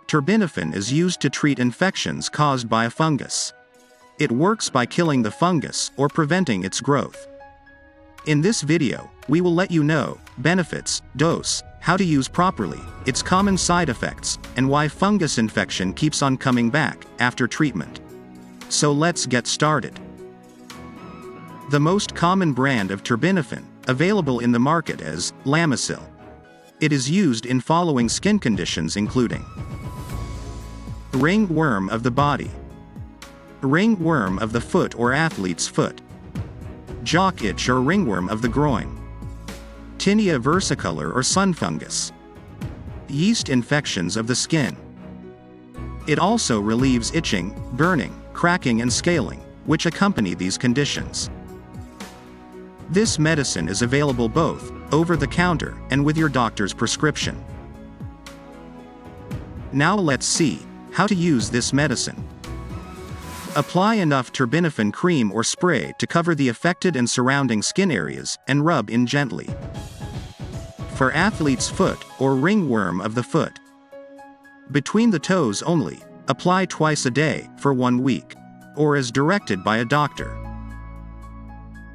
Terbinafine is used to treat infections caused by a fungus. It works by killing the fungus or preventing its growth. In this video, we will let you know benefits, dose, how to use properly, its common side effects, and why fungus infection keeps on coming back after treatment. So let's get started. The most common brand of terbinafine, available in the market, is lamisil. It is used in following skin conditions including ringworm of the body, ringworm of the foot or athlete's foot, jock itch or ringworm of the groin, tinea versicolor or sun fungus, yeast infections of the skin. It also relieves itching, burning, cracking and scaling, which accompany these conditions. This medicine is available both over the counter and with your doctor's prescription. Now let's see how to use this medicine. Apply enough terbinafine cream or spray to cover the affected and surrounding skin areas and rub in gently. For athlete's foot or ringworm of the foot, between the toes only, apply twice a day for 1 week, or as directed by a doctor.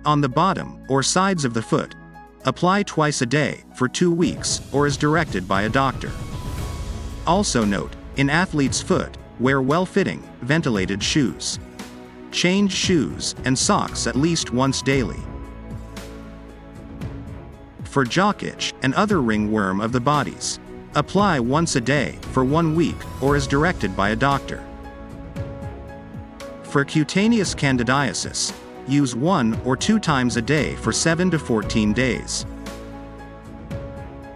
On the bottom or sides of the foot, apply twice a day for 2 weeks, or as directed by a doctor. Also note, in athlete's foot, wear well-fitting, ventilated shoes. Change shoes and socks at least once daily. For jock itch and other ringworm of the bodies, apply once a day for 1 week, or as directed by a doctor. For cutaneous candidiasis, use 1 or 2 times a day for 7 to 14 days.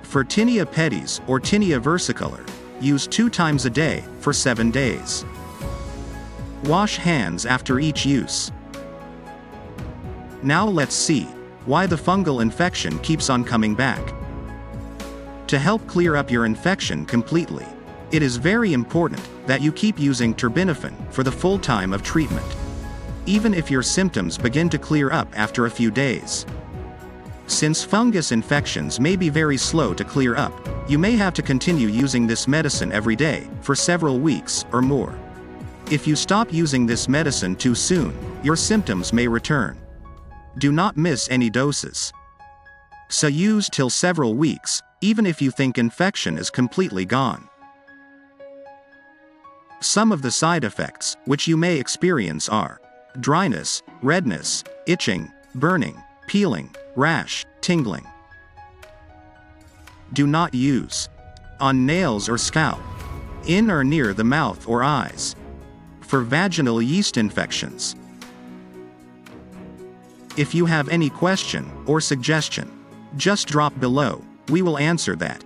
For tinea pedis or tinea versicolor, use 2 times a day for 7 days. Wash hands after each use. Now let's see why the fungal infection keeps on coming back. To help clear up your infection completely, it is very important that you keep using terbinafine for the full time of treatment, even if your symptoms begin to clear up after a few days. Since fungus infections may be very slow to clear up, you may have to continue using this medicine every day for several weeks or more. If you stop using this medicine too soon, your symptoms may return. Do not miss any doses. So use till several weeks, even if you think infection is completely gone. Some of the side effects which you may experience are dryness, redness, itching, burning, peeling, rash, tingling. Do not use on nails or scalp, in or near the mouth or eyes. For vaginal yeast infections. If you have any question or suggestion, just drop below, we will answer that.